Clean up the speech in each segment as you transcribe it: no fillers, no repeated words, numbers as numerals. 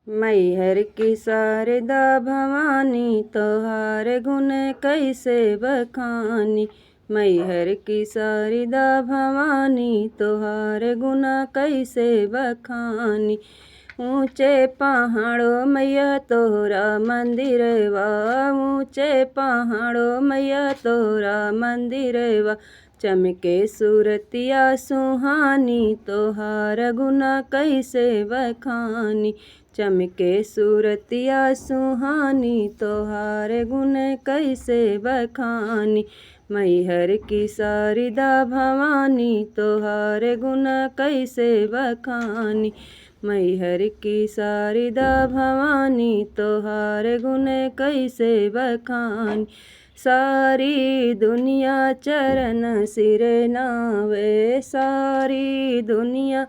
मैहर की शारदा भवानी तोहार गुण कैसे बखानी। मैहर की शारदा भवानी तोहार गुण कैसे बखानी। ऊंचे पहाड़ों मैया तोहरा मंदिरवा, ऊंचे पहाड़ों मैया तोहरा मंदिरवा। चमके सूरतिया सुहानी तोहार गुना कैसे बखानी। चमके सूरतिया सुहानी तोहार गुण कैसे बखानी। मैहर की शारदा भवानी तोहार गुण कैसे बखानी। मैहर की शारदा भवानी तोहार गुण कैसे बखानी। सारी दुनिया चरण सिर नावे, सारी दुनिया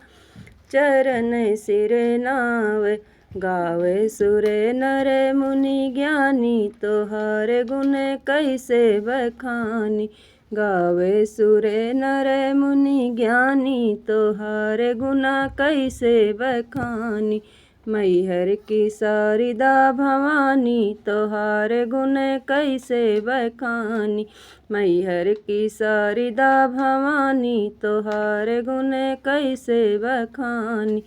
चरण सिर नावे। गावे सुर नर मुनि ज्ञानी तोहार गुण कैसे बखानी। गावे सुर नर मुनि ज्ञानी तोहार गुना कैसे बखानी। मैहर की शारदा भवानी तोहार गुण कैसे बखानी। मैहर की शारदा भवानी तोहार गुण कैसे बखानी।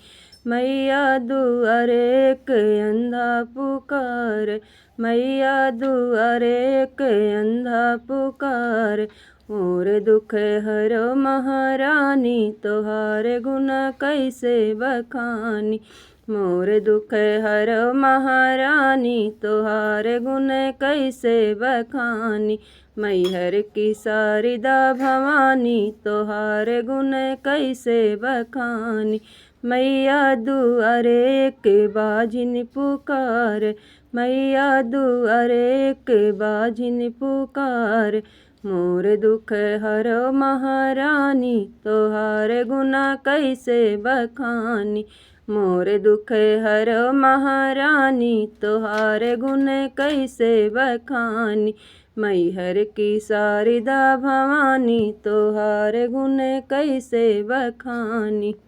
मैया दुआरे एक अंधा पुकार, मैया दुआरे एक अंधा पुकार। मोर दुख हरो महारानी तोहार गुण कैसे बखानी। मोर दुख हरो महारानी तोहार गुण कैसे बखानी। मैहर की शारदा भवानी तोहार गुण कैसे बखानी। मैया दुआरे एक बाजिन पुकार, मैया दुआरे एक बाजिन पुकार। मोर दुख हरो महारानी तोहार गुना कैसे बखानी। मोर दुख हरो महारानी तोहार गुण कैसे बखानी। मैहर की शारदा भवानी तोहार गुण कैसे बखानी।